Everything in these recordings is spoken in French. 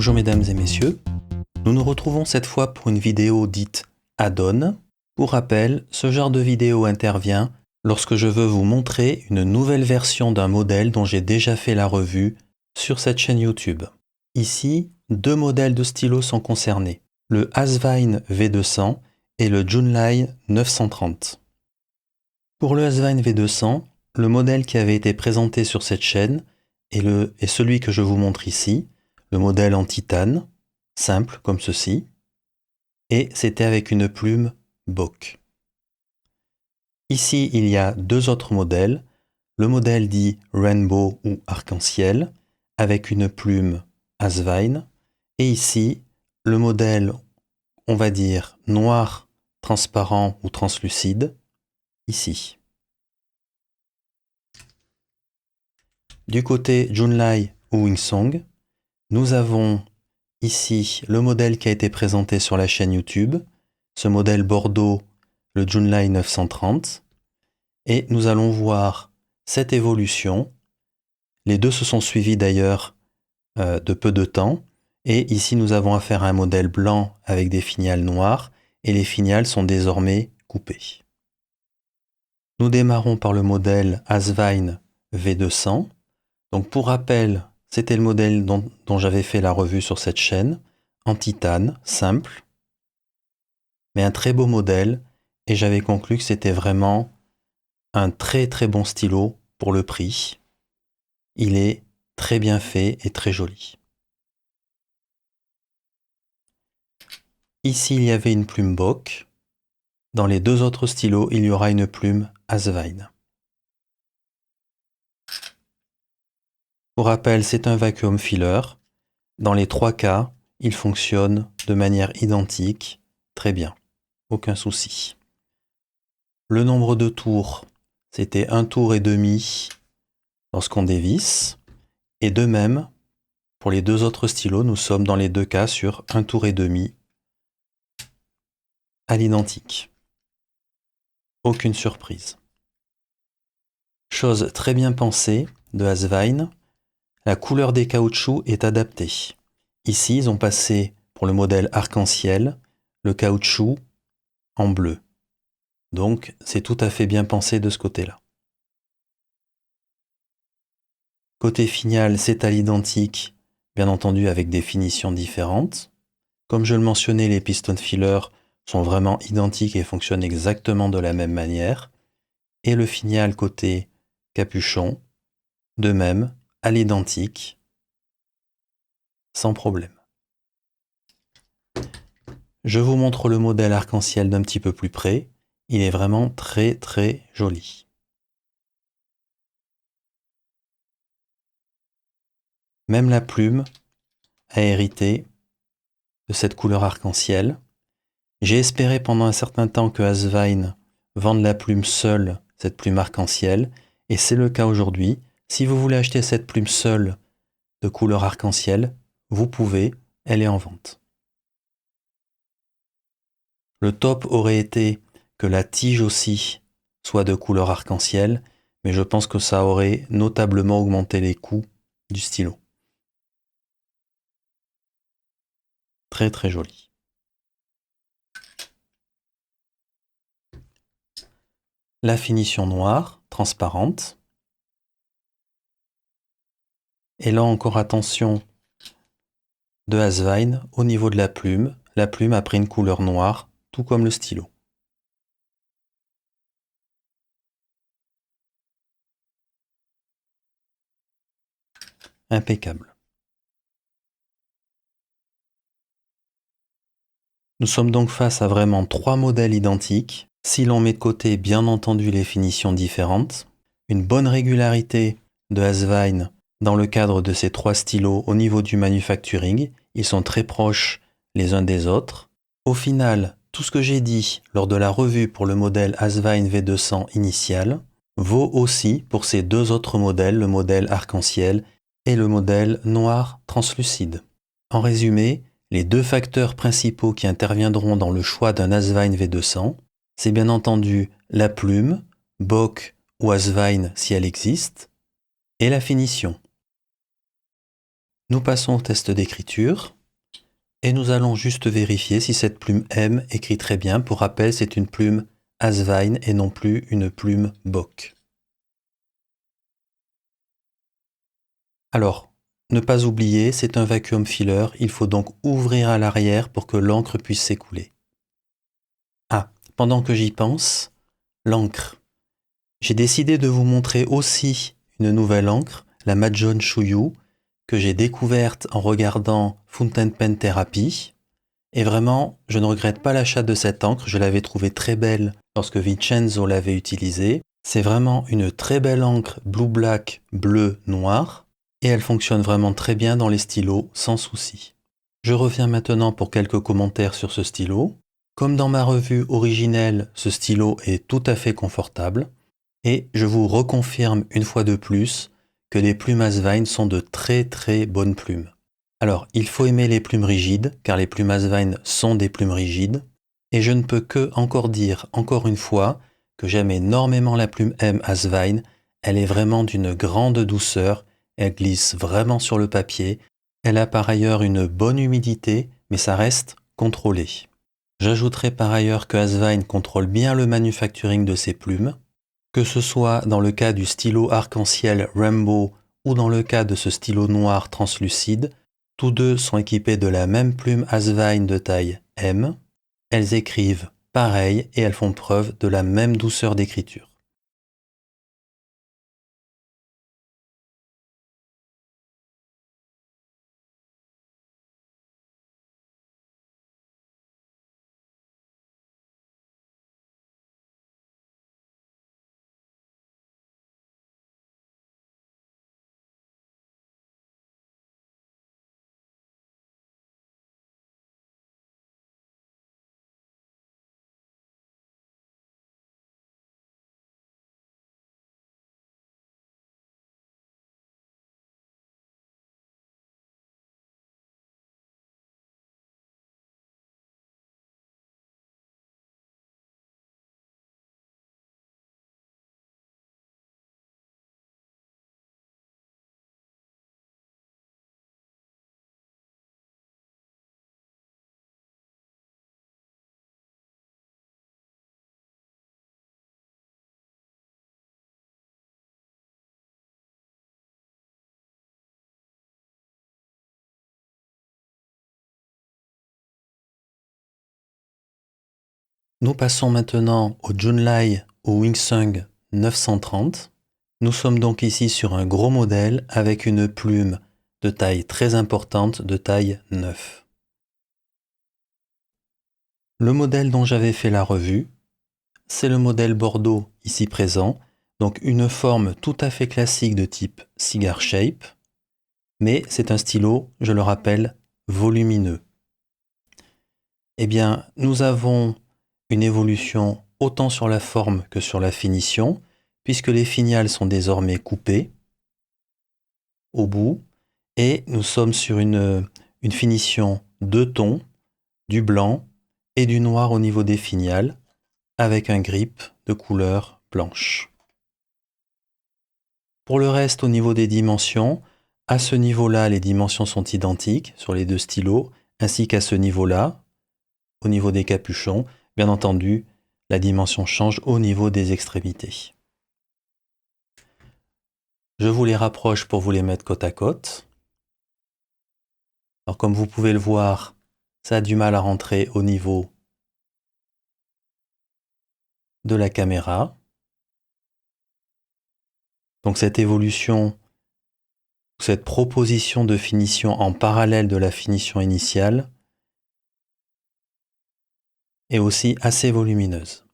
Bonjour mesdames et messieurs, nous nous retrouvons cette fois pour une vidéo dite add-on. Pour rappel, ce genre de vidéo intervient lorsque je veux vous montrer une nouvelle version d'un modèle dont j'ai déjà fait la revue sur cette chaîne YouTube. Ici, deux modèles de stylos sont concernés, le Asvine V200 et le Junlai 930. Pour le Asvine V200, le modèle qui avait été présenté sur cette chaîne est celui que je vous montre ici, le modèle en titane, simple comme ceci, et c'était avec une plume Bock. Ici, il y a deux autres modèles, le modèle dit Rainbow ou arc-en-ciel, avec une plume Asvine, et ici, le modèle, on va dire, noir, transparent ou translucide, ici. Du côté Junlai ou Wingsong, nous avons ici le modèle qui a été présenté sur la chaîne YouTube, ce modèle Bordeaux, le Junlai 930, et nous allons voir cette évolution. Les deux se sont suivis d'ailleurs de peu de temps, et ici nous avons affaire à un modèle blanc avec des finiales noires, et les finiales sont désormais coupées. Nous démarrons par le modèle Asvine V200. Donc pour rappel, c'était le modèle dont j'avais fait la revue sur cette chaîne, en titane, simple, mais un très beau modèle, et j'avais conclu que c'était vraiment un très très bon stylo pour le prix. Il est très bien fait et très joli. Ici, il y avait une plume Bock. Dans les deux autres stylos, il y aura une plume Asvine. Pour rappel, c'est un vacuum filler. Dans les trois cas, il fonctionne de manière identique, très bien, aucun souci. Le nombre de tours, c'était 1 tour et demi lorsqu'on dévisse. Et de même, pour les deux autres stylos, nous sommes dans les deux cas sur 1 tour et demi à l'identique. Aucune surprise. Chose très bien pensée de Asvine, la couleur des caoutchoucs est adaptée. Ici, ils ont passé, pour le modèle arc-en-ciel, le caoutchouc en bleu. Donc, c'est tout à fait bien pensé de ce côté-là. Côté finial, c'est à l'identique, bien entendu avec des finitions différentes. Comme je le mentionnais, les piston fillers sont vraiment identiques et fonctionnent exactement de la même manière. Et le finial côté capuchon, de même, à l'identique, sans problème. Je vous montre le modèle arc-en-ciel d'un petit peu plus près. Il est vraiment très très joli. Même la plume a hérité de cette couleur arc-en-ciel. J'ai espéré pendant un certain temps que Asvine vende la plume seule, cette plume arc-en-ciel, et c'est le cas aujourd'hui. Si vous voulez acheter cette plume seule de couleur arc-en-ciel, vous pouvez, elle est en vente. Le top aurait été que la tige aussi soit de couleur arc-en-ciel, mais je pense que ça aurait notablement augmenté les coûts du stylo. Très très joli. La finition noire, transparente. Et là encore attention de Asvine au niveau de la plume. La plume a pris une couleur noire, tout comme le stylo. Impeccable. Nous sommes donc face à vraiment trois modèles identiques. Si l'on met de côté bien entendu les finitions différentes, une bonne régularité de Asvine dans le cadre de ces trois stylos au niveau du manufacturing, ils sont très proches les uns des autres. Au final, tout ce que j'ai dit lors de la revue pour le modèle Asvine V200 initial vaut aussi pour ces deux autres modèles, le modèle arc-en-ciel et le modèle noir translucide. En résumé, les deux facteurs principaux qui interviendront dans le choix d'un Asvine V200, c'est bien entendu la plume, Bock ou Asvine si elle existe, et la finition. Nous passons au test d'écriture. Et nous allons juste vérifier si cette plume M écrit très bien. Pour rappel, c'est une plume Asvine et non plus une plume Bock. Alors, ne pas oublier, c'est un vacuum filler, il faut donc ouvrir à l'arrière pour que l'encre puisse s'écouler. Ah, pendant que j'y pense, l'encre. J'ai décidé de vous montrer aussi une nouvelle encre, la Majohn Shuyu, que j'ai découverte en regardant Fountain Pen Therapy. Et vraiment, je ne regrette pas l'achat de cette encre, je l'avais trouvée très belle lorsque Vincenzo l'avait utilisée. C'est vraiment une très belle encre blue-black, bleu-noir, et elle fonctionne vraiment très bien dans les stylos, sans souci. Je reviens maintenant pour quelques commentaires sur ce stylo. Comme dans ma revue originelle, ce stylo est tout à fait confortable, et je vous reconfirme une fois de plus que les plumes Asvine sont de très très bonnes plumes. Alors, il faut aimer les plumes rigides, car les plumes Asvine sont des plumes rigides, et je ne peux que encore dire, encore une fois, que j'aime énormément la plume M Asvine, elle est vraiment d'une grande douceur, elle glisse vraiment sur le papier, elle a par ailleurs une bonne humidité, mais ça reste contrôlé. J'ajouterai par ailleurs que Asvine contrôle bien le manufacturing de ses plumes, que ce soit dans le cas du stylo arc-en-ciel Rainbow ou dans le cas de ce stylo noir translucide, tous deux sont équipés de la même plume Asvine de taille M. Elles écrivent pareil et elles font preuve de la même douceur d'écriture. Nous passons maintenant au Junlai ou Wingsung 930. Nous sommes donc ici sur un gros modèle avec une plume de taille très importante, de taille 9. Le modèle dont j'avais fait la revue, c'est le modèle Bordeaux ici présent, donc une forme tout à fait classique de type cigar shape, mais c'est un stylo, je le rappelle, volumineux. Eh bien, nous avons une évolution autant sur la forme que sur la finition, puisque les finiales sont désormais coupées au bout, et nous sommes sur une finition deux tons, du blanc et du noir au niveau des finiales, avec un grip de couleur blanche. Pour le reste, au niveau des dimensions, à ce niveau-là, les dimensions sont identiques sur les deux stylos, ainsi qu'à ce niveau-là, au niveau des capuchons. Bien entendu, la dimension change au niveau des extrémités. Je vous les rapproche pour vous les mettre côte à côte. Alors comme vous pouvez le voir, ça a du mal à rentrer au niveau de la caméra. Donc cette évolution, cette proposition de finition en parallèle de la finition initiale est aussi assez volumineuse.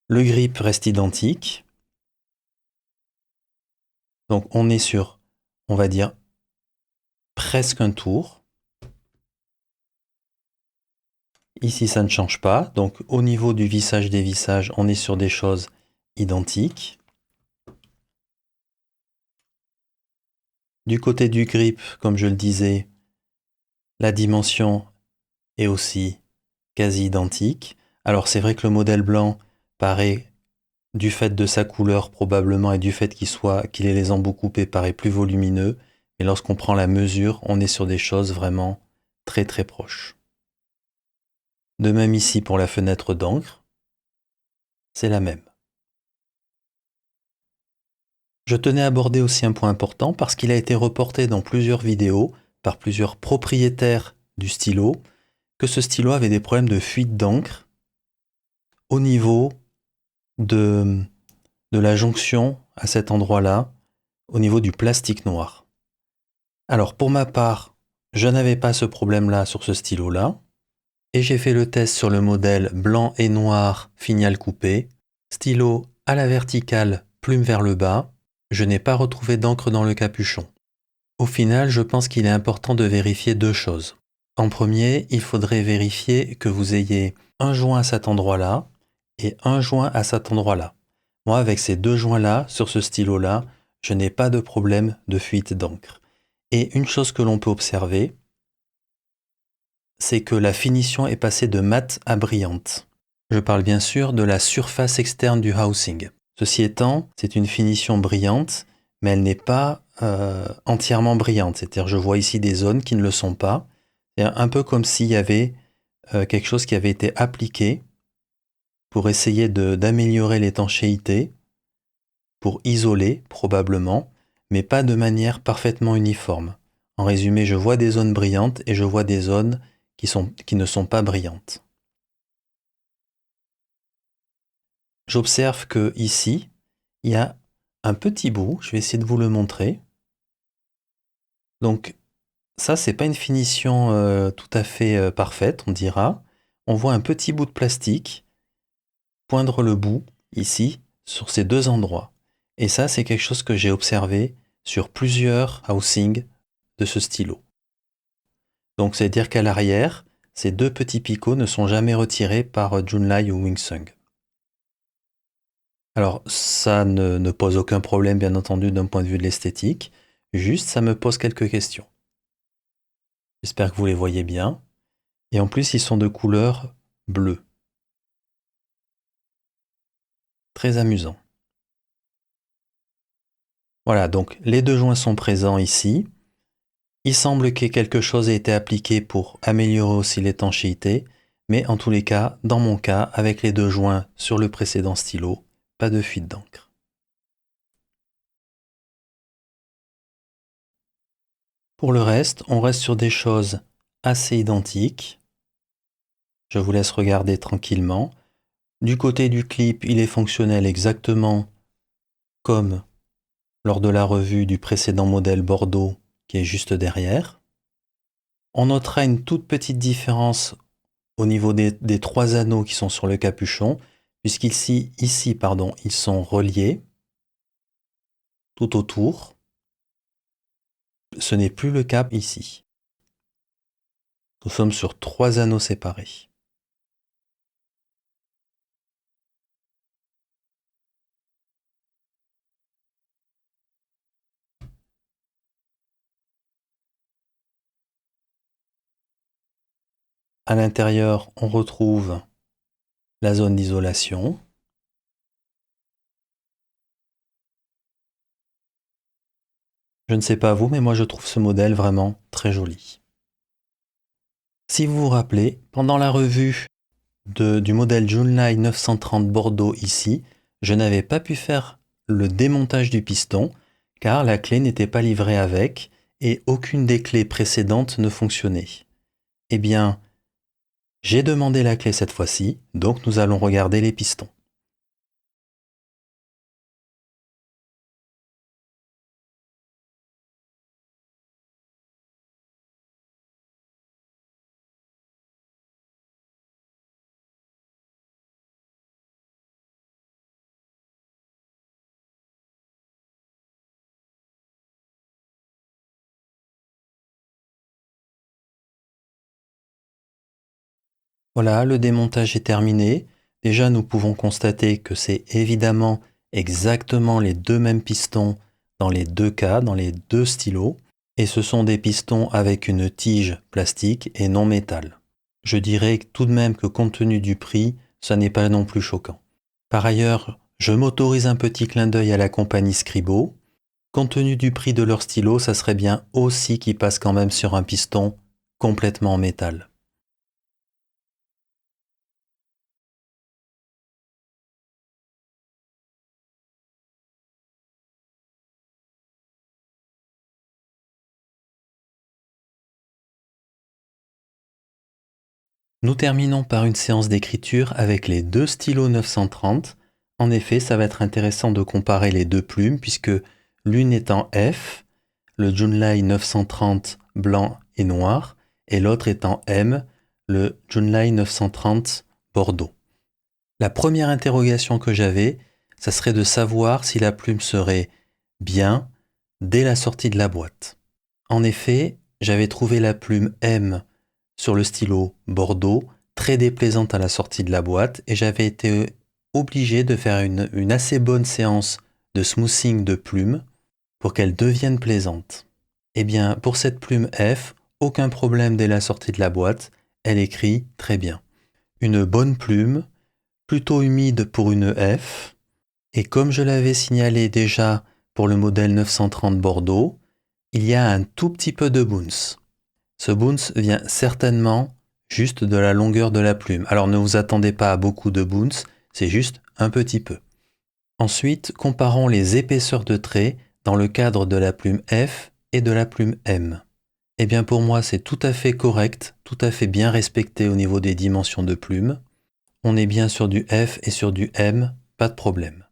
Le grip reste identique. Donc on est sur, on va dire, presque un tour. Ici, ça ne change pas. Donc au niveau du vissage des vissages, on est sur des choses identiques. Du côté du grip, comme je le disais, la dimension est aussi quasi identique. Alors c'est vrai que le modèle blanc paraît, du fait de sa couleur probablement et du fait qu'il ait les embouts coupés, paraît plus volumineux, Et lorsqu'on prend la mesure, on est sur des choses vraiment très très proches. De même ici pour la fenêtre d'encre, c'est la même. Je tenais à aborder aussi un point important parce qu'il a été reporté dans plusieurs vidéos par plusieurs propriétaires du stylo que ce stylo avait des problèmes de fuite d'encre au niveau de la jonction à cet endroit-là, au niveau du plastique noir. Alors pour ma part, je n'avais pas ce problème-là sur ce stylo-là, et j'ai fait le test sur le modèle blanc et noir Finial coupé, stylo à la verticale, plume vers le bas, je n'ai pas retrouvé d'encre dans le capuchon. Au final, je pense qu'il est important de vérifier deux choses. En premier, il faudrait vérifier que vous ayez un joint à cet endroit-là et un joint à cet endroit-là. Moi, avec ces deux joints-là, sur ce stylo-là, je n'ai pas de problème de fuite d'encre. Et une chose que l'on peut observer, c'est que la finition est passée de mat à brillante. Je parle bien sûr de la surface externe du housing. Ceci étant, c'est une finition brillante, mais elle n'est pas entièrement brillante. C'est-à-dire, je vois ici des zones qui ne le sont pas. C'est un peu comme s'il y avait quelque chose qui avait été appliqué pour essayer d'améliorer l'étanchéité, pour isoler probablement, mais pas de manière parfaitement uniforme. En résumé, je vois des zones brillantes et je vois des zones qui ne sont pas brillantes. J'observe que ici, il y a un petit bout, je vais essayer de vous le montrer. Donc ça, c'est pas une finition tout à fait parfaite, on dira. On voit un petit bout de plastique poindre le bout, ici, sur ces deux endroits. Et ça, c'est quelque chose que j'ai observé sur plusieurs housings de ce stylo. Donc, c'est-à-dire qu'à l'arrière, ces deux petits picots ne sont jamais retirés par Junlai ou Wingsung. Alors, ça ne pose aucun problème, bien entendu, d'un point de vue de l'esthétique. Juste, ça me pose quelques questions. J'espère que vous les voyez bien. Et en plus, ils sont de couleur bleue. Très amusant. Voilà, donc les deux joints sont présents ici. Il semble que quelque chose ait été appliqué pour améliorer aussi l'étanchéité, mais en tous les cas, dans mon cas, avec les deux joints sur le précédent stylo, pas de fuite d'encre. Pour le reste, on reste sur des choses assez identiques. Je vous laisse regarder tranquillement. Du côté du clip, il est fonctionnel exactement comme lors de la revue du précédent modèle Bordeaux qui est juste derrière. On notera une toute petite différence au niveau des trois anneaux qui sont sur le capuchon, puisqu'ici, ils sont reliés tout autour. Ce n'est plus le cas ici. Nous sommes sur trois anneaux séparés. À l'intérieur, on retrouve la zone d'isolation. Je ne sais pas vous, mais moi je trouve ce modèle vraiment très joli. Si vous vous rappelez, pendant la revue du modèle Junlai 930 Bordeaux ici, je n'avais pas pu faire le démontage du piston car la clé n'était pas livrée avec et aucune des clés précédentes ne fonctionnait. Eh bien, j'ai demandé la clé cette fois-ci, donc nous allons regarder les pistons. Voilà, le démontage est terminé. Déjà, nous pouvons constater que c'est évidemment exactement les deux mêmes pistons dans les deux cas, dans les deux stylos. Et ce sont des pistons avec une tige plastique et non métal. Je dirais tout de même que compte tenu du prix, ça n'est pas non plus choquant. Par ailleurs, je m'autorise un petit clin d'œil à la compagnie Scribo. compte tenu du prix de leur stylo, ça serait bien aussi qu'ils passent quand même sur un piston complètement en métal. Nous terminons par une séance d'écriture avec les deux stylos 930. En effet, ça va être intéressant de comparer les deux plumes puisque l'une est en F, le Junlai 930 blanc et noir, et l'autre est en M, le Junlai 930 bordeaux. La première interrogation que j'avais, ça serait de savoir si la plume serait bien dès la sortie de la boîte. En effet, j'avais trouvé la plume M sur le stylo Bordeaux, très déplaisante à la sortie de la boîte, et j'avais été obligé de faire une assez bonne séance de smoothing de plume pour qu'elle devienne plaisante. Eh bien, pour cette plume F, aucun problème dès la sortie de la boîte, elle écrit très bien. Une bonne plume, plutôt humide pour une F, et comme je l'avais signalé déjà pour le modèle 930 Bordeaux, il y a un tout petit peu de bounce. Ce bounce vient certainement juste de la longueur de la plume. Alors ne vous attendez pas à beaucoup de bounce, c'est juste un petit peu. Ensuite, comparons les épaisseurs de traits dans le cadre de la plume F et de la plume M. Eh bien pour moi c'est tout à fait correct, tout à fait bien respecté au niveau des dimensions de plume. On est bien sur du F et sur du M, pas de problème.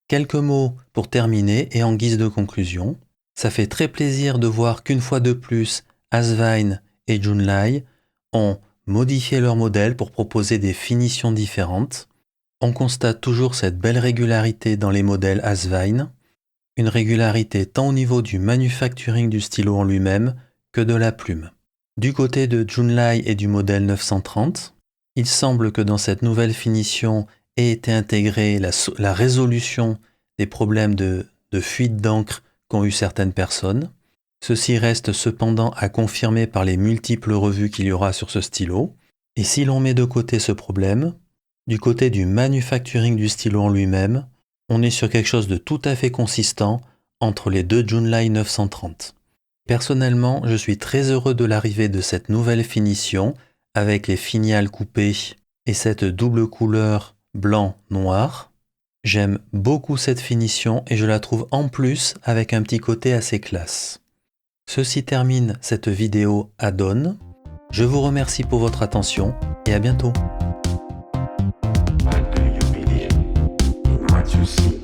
Quelques mots pour terminer et en guise de conclusion. Ça fait très plaisir de voir qu'une fois de plus, Asvine et Junlai ont modifié leur modèle pour proposer des finitions différentes. On constate toujours cette belle régularité dans les modèles Asvine, une régularité tant au niveau du manufacturing du stylo en lui-même que de la plume. Du côté de Junlai et du modèle 930, il semble que dans cette nouvelle finition ait été intégrée la résolution des problèmes de fuite d'encre qu'ont eu certaines personnes. Ceci reste cependant à confirmer par les multiples revues qu'il y aura sur ce stylo. Et si l'on met de côté ce problème, du côté du manufacturing du stylo en lui-même, on est sur quelque chose de tout à fait consistant entre les deux Junlai 930. Personnellement, je suis très heureux de l'arrivée de cette nouvelle finition avec les finiales coupées et cette double couleur blanc-noir. J'aime beaucoup cette finition et je la trouve en plus avec un petit côté assez classe. Ceci termine cette vidéo add-on. Je vous remercie pour votre attention et à bientôt. But do you believe in what you see?